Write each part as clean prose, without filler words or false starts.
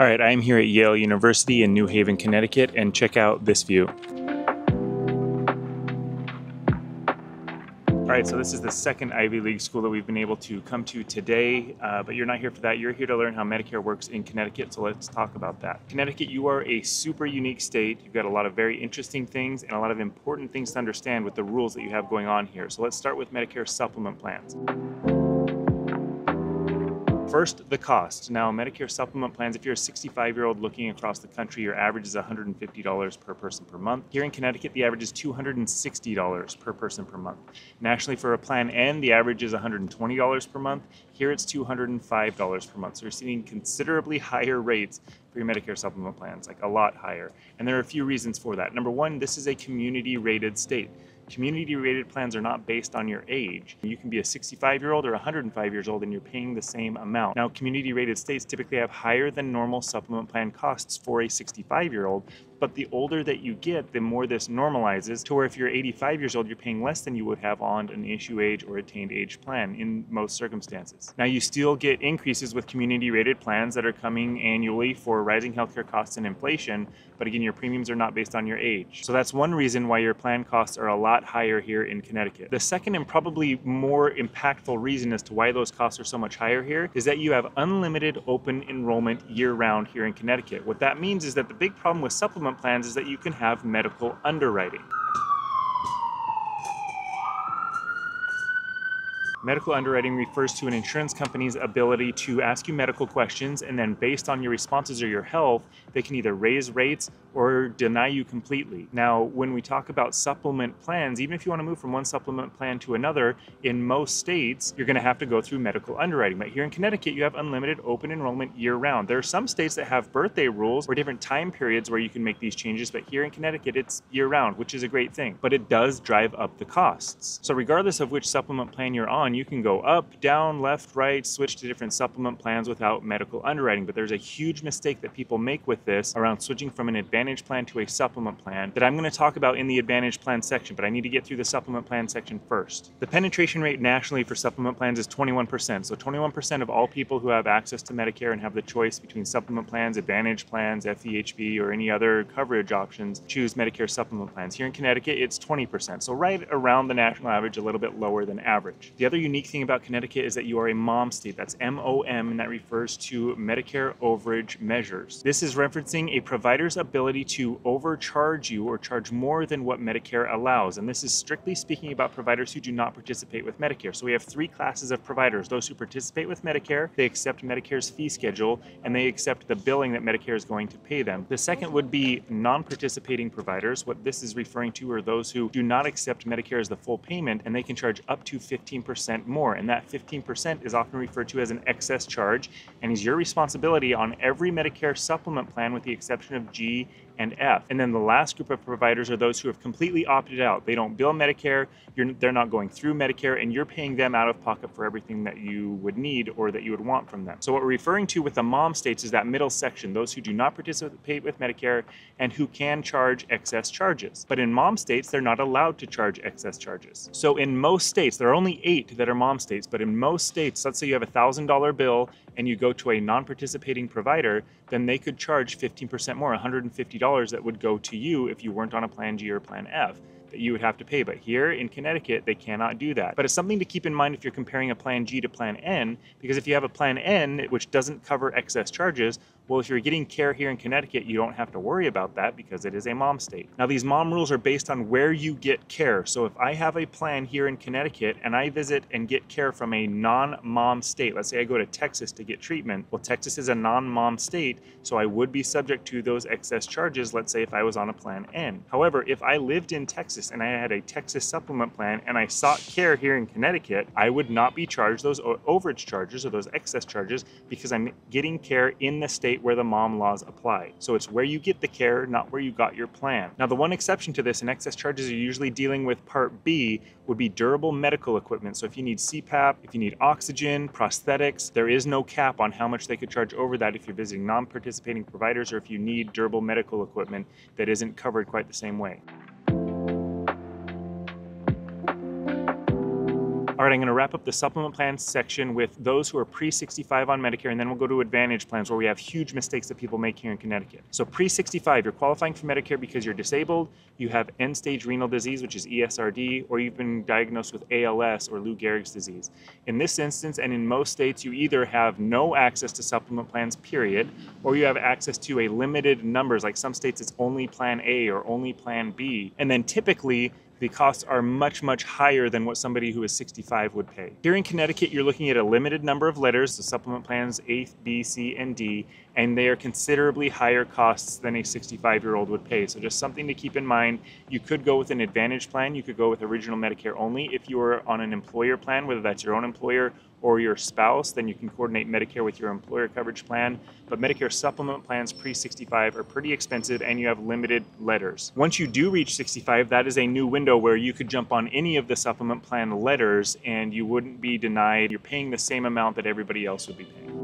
All right, I'm here at Yale University in New Haven, Connecticut, and check out this view. All right, so this is the second Ivy League school that we've been able to come to today, but you're not here for that. You're here to learn how Medicare works in Connecticut, so let's talk about that. Connecticut, you are a super unique state. You've got a lot of very interesting things and a lot of important things to understand with the rules that you have going on here. So let's start with Medicare supplement plans. First, the cost. Now, Medicare supplement plans, if you're a 65-year-old looking across the country, your average is $150 per person per month. Here in Connecticut, the average is $260 per person per month. Nationally, for a Plan N, the average is $120 per month. Here, it's $205 per month. So you're seeing considerably higher rates for your Medicare supplement plans, like a lot higher. And there are a few reasons for that. Number one, this is a community-rated state. Community-rated plans are not based on your age. You can be a 65-year-old or 105 years old and you're paying the same amount. Now, community-rated states typically have higher than normal supplement plan costs for a 65-year-old, but the older that you get, the more this normalizes to where if you're 85 years old, you're paying less than you would have on an issue age or attained age plan in most circumstances. Now, you still get increases with community-rated plans that are coming annually for rising healthcare costs and inflation, but again, your premiums are not based on your age. So that's one reason why your plan costs are a lot higher here in Connecticut. The second and probably more impactful reason as to why those costs are so much higher here is that you have unlimited open enrollment year-round here in Connecticut. What that means is that the big problem with supplement plans is that you can have medical underwriting. Medical underwriting refers to an insurance company's ability to ask you medical questions, and then based on your responses or your health, they can either raise rates or deny you completely. Now, when we talk about supplement plans, even if you want to move from one supplement plan to another, in most states, you're going to have to go through medical underwriting. But here in Connecticut, you have unlimited open enrollment year-round. There are some states that have birthday rules or different time periods where you can make these changes, but here in Connecticut, it's year-round, which is a great thing. But it does drive up the costs. So regardless of which supplement plan you're on, you can go up, down, left, right, switch to different supplement plans without medical underwriting. But there's a huge mistake that people make with this around switching from an Advantage plan to a supplement plan that I'm going to talk about in the Advantage plan section, but I need to get through the supplement plan section first. The penetration rate nationally for supplement plans is 21%. So 21% of all people who have access to Medicare and have the choice between supplement plans, Advantage plans, FEHB, or any other coverage options choose Medicare supplement plans. Here in Connecticut, it's 20%. So right around the national average, a little bit lower than average. The other unique thing about Connecticut is that you are a MOM state. That's MOM, and that refers to Medicare overage measures. This is referencing a provider's ability to overcharge you or charge more than what Medicare allows. And this is strictly speaking about providers who do not participate with Medicare. So we have three classes of providers. Those who participate with Medicare, they accept Medicare's fee schedule, and they accept the billing that Medicare is going to pay them. The second would be non-participating providers. What this is referring to are those who do not accept Medicare as the full payment, and they can charge up to 15% more. And that 15% is often referred to as an excess charge, and is your responsibility on every Medicare supplement plan with the exception of G and F. And then the last group of providers are those who have completely opted out. They don't bill Medicare, they're not going through Medicare, and you're paying them out of pocket for everything that you would need or that you would want from them. So what we're referring to with the MOM states is that middle section, those who do not participate with Medicare and who can charge excess charges. But in MOM states, they're not allowed to charge excess charges. So in most states, there are only 8 that are MOM states, but in most states, let's say you have a $1,000 bill and you go to a non-participating provider, then they could charge 15% more, $150 that would go to you if you weren't on a Plan G or Plan F that you would have to pay. But here in Connecticut, they cannot do that. But it's something to keep in mind if you're comparing a Plan G to Plan N, because if you have a Plan N, which doesn't cover excess charges, well, if you're getting care here in Connecticut, you don't have to worry about that because it is a MOM state. Now, these MOM rules are based on where you get care. So if I have a plan here in Connecticut and I visit and get care from a non-MOM state, let's say I go to Texas to get treatment, well, Texas is a non-MOM state, so I would be subject to those excess charges, let's say if I was on a Plan N. However, if I lived in Texas and I had a Texas supplement plan and I sought care here in Connecticut, I would not be charged those overage charges or those excess charges because I'm getting care in the state where the MOM laws apply. So it's where you get the care, not where you got your plan. Now, the one exception to this, and excess charges are usually dealing with Part B, would be durable medical equipment. So if you need CPAP, if you need oxygen, prosthetics, there is no cap on how much they could charge over that if you're visiting non-participating providers or if you need durable medical equipment that isn't covered quite the same way. All right, I'm going to wrap up the supplement plans section with those who are pre-65 on Medicare, and then we'll go to Advantage plans where we have huge mistakes that people make here in Connecticut. So pre-65, you're qualifying for Medicare because you're disabled, you have end-stage renal disease, which is ESRD, or you've been diagnosed with ALS or Lou Gehrig's disease. In this instance, and in most states, you either have no access to supplement plans, period, or you have access to a limited numbers. Like some states, it's only Plan A or only Plan B. And then typically, the costs are much, much higher than what somebody who is 65 would pay. Here in Connecticut, you're looking at a limited number of letters, the supplement plans A, B, C, and D, and they are considerably higher costs than a 65-year-old would pay. So just something to keep in mind. You could go with an Advantage plan. You could go with Original Medicare only. If you are on an employer plan, whether that's your own employer or your spouse, then you can coordinate Medicare with your employer coverage plan. But Medicare supplement plans pre-65 are pretty expensive and you have limited letters. Once you do reach 65, that is a new window where you could jump on any of the supplement plan letters and you wouldn't be denied. You're paying the same amount that everybody else would be paying.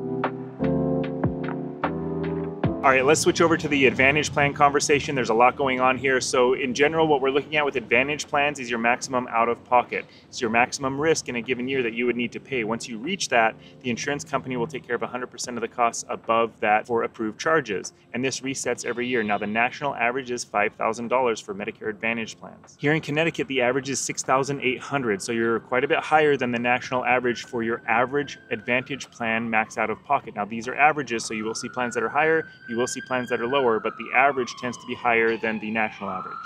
All right, let's switch over to the Advantage plan conversation. There's a lot going on here. So in general, what we're looking at with Advantage plans is your maximum out-of-pocket. It's your maximum risk in a given year that you would need to pay. Once you reach that, the insurance company will take care of 100% of the costs above that for approved charges. And this resets every year. Now, the national average is $5,000 for Medicare Advantage plans. Here in Connecticut, the average is $6,800. So you're quite a bit higher than the national average for your average Advantage plan max out-of-pocket. Now, these are averages, so you will see plans that are higher. You will see plans that are lower, but the average tends to be higher than the national average.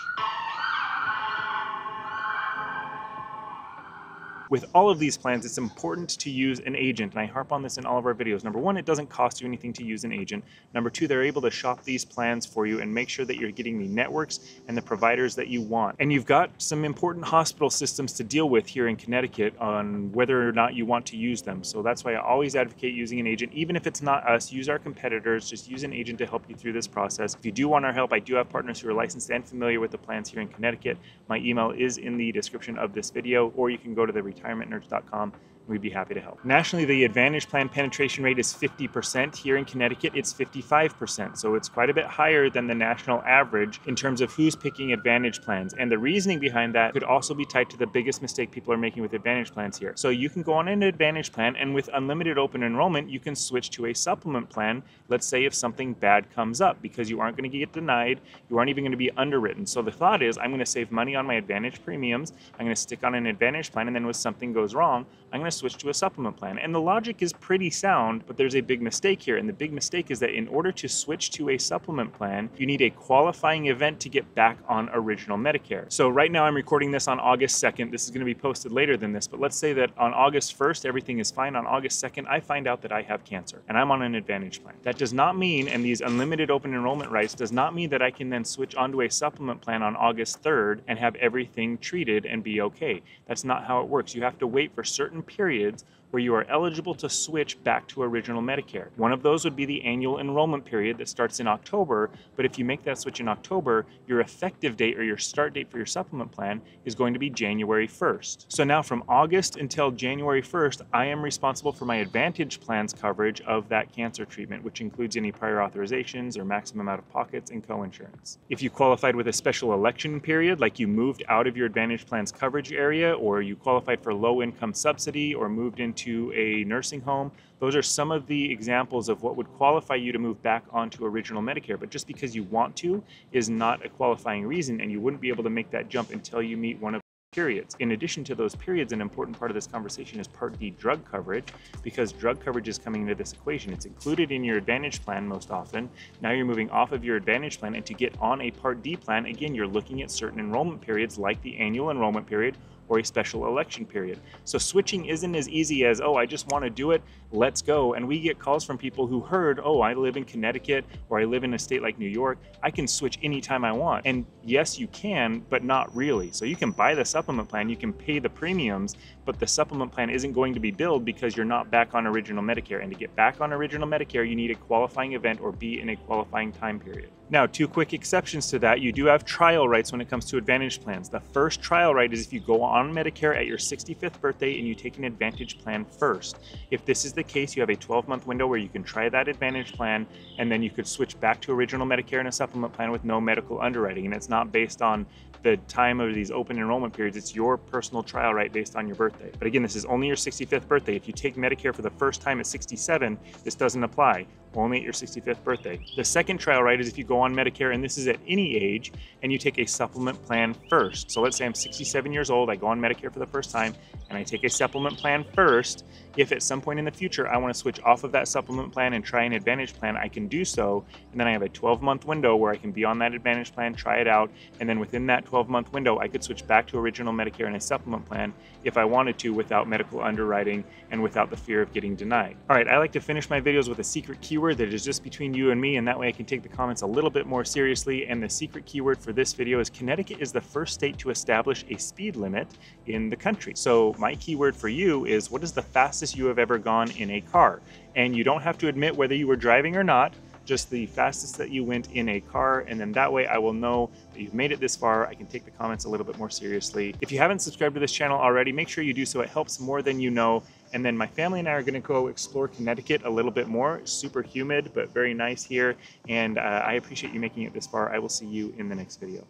With all of these plans, it's important to use an agent, and I harp on this in all of our videos. Number one, it doesn't cost you anything to use an agent. Number two, they're able to shop these plans for you and make sure that you're getting the networks and the providers that you want. And you've got some important hospital systems to deal with here in Connecticut on whether or not you want to use them. So that's why I always advocate using an agent. Even if it's not us, use our competitors, just use an agent to help you through this process. If you do want our help, I do have partners who are licensed and familiar with the plans here in Connecticut. My email is in the description of this video, or you can go to the retirementnerds.com. We'd be happy to help. Nationally, the Advantage plan penetration rate is 50%. Here in Connecticut, it's 55%. So it's quite a bit higher than the national average in terms of who's picking Advantage plans. And the reasoning behind that could also be tied to the biggest mistake people are making with Advantage plans here. So you can go on an Advantage plan, and with unlimited open enrollment, you can switch to a supplement plan. Let's say if something bad comes up, because you aren't going to get denied, you aren't even going to be underwritten. So the thought is, I'm going to save money on my Advantage premiums. I'm going to stick on an Advantage plan, and then when something goes wrong, I'm going to switch to a supplement plan. And the logic is pretty sound, but there's a big mistake here. And the big mistake is that in order to switch to a supplement plan, you need a qualifying event to get back on original Medicare. So right now I'm recording this on August 2nd. This is going to be posted later than this, but let's say that on August 1st, everything is fine. On August 2nd, I find out that I have cancer and I'm on an Advantage plan. That does not mean, and these unlimited open enrollment rights does not mean that I can then switch onto a supplement plan on August 3rd and have everything treated and be okay. That's not how it works. You have to wait for certain periods where you are eligible to switch back to original Medicare. One of those would be the annual enrollment period that starts in October, but if you make that switch in October, your effective date or your start date for your supplement plan is going to be January 1st. So now from August until January 1st, I am responsible for my Advantage plan's coverage of that cancer treatment, which includes any prior authorizations or maximum out-of-pockets and co-insurance. If you qualified with a special election period, like you moved out of your Advantage plan's coverage area, or you qualified for low-income subsidy or moved into a nursing home, those are some of the examples of what would qualify you to move back onto original Medicare. But just because you want to is not a qualifying reason, and you wouldn't be able to make that jump until you meet one of the periods. In addition to those periods, an important part of this conversation is Part D drug coverage, because drug coverage is coming into this equation. It's included in your Advantage plan most often. Now you're moving off of your Advantage plan, and to get on a Part D plan, again, you're looking at certain enrollment periods like the annual enrollment period or a special election period. So switching isn't as easy as, oh, I just want to do it, let's go. And we get calls from people who heard, oh, I live in Connecticut or I live in a state like New York, I can switch anytime I want. And yes, you can, but not really. So you can buy the supplement plan, you can pay the premiums, but the supplement plan isn't going to be billed because you're not back on original Medicare. And to get back on original Medicare, you need a qualifying event or be in a qualifying time period. Now, two quick exceptions to that. You do have trial rights when it comes to Advantage plans. The first trial right is if you go on on Medicare at your 65th birthday and you take an Advantage plan first. If this is the case, you have a 12-month window where you can try that Advantage plan, and then you could switch back to original Medicare and a supplement plan with no medical underwriting. And it's not based on the time of these open enrollment periods. It's your personal trial right based on your birthday. But again, this is only your 65th birthday. If you take Medicare for the first time at 67, this doesn't apply. Only at your 65th birthday. The second trial right is if you go on Medicare, and this is at any age, and you take a supplement plan first. So let's say I'm 67 years old, I go on Medicare for the first time, and I take a supplement plan first. If at some point in the future I want to switch off of that supplement plan and try an Advantage plan, I can do so, and then I have a 12-month window where I can be on that Advantage plan, try it out, and then within that 12-month window, I could switch back to original Medicare and a supplement plan if I wanted to, without medical underwriting and without the fear of getting denied. All right, I like to finish my videos with a secret keyword that is just between you and me, and that way I can take the comments a little bit more seriously. And the secret keyword for this video is Connecticut is the first state to establish a speed limit in the country. So my keyword for you is, what is the fastest you have ever gone in a car? And you don't have to admit whether you were driving or not, just the fastest that you went in a car, and then that way I will know that you've made it this far. I can take the comments a little bit more seriously. If you haven't subscribed to this channel already, make sure you do so. It helps more than you know. And then my family and I are going to go explore Connecticut a little bit more. It's super humid, but very nice here. And I appreciate you making it this far. I will see you in the next video.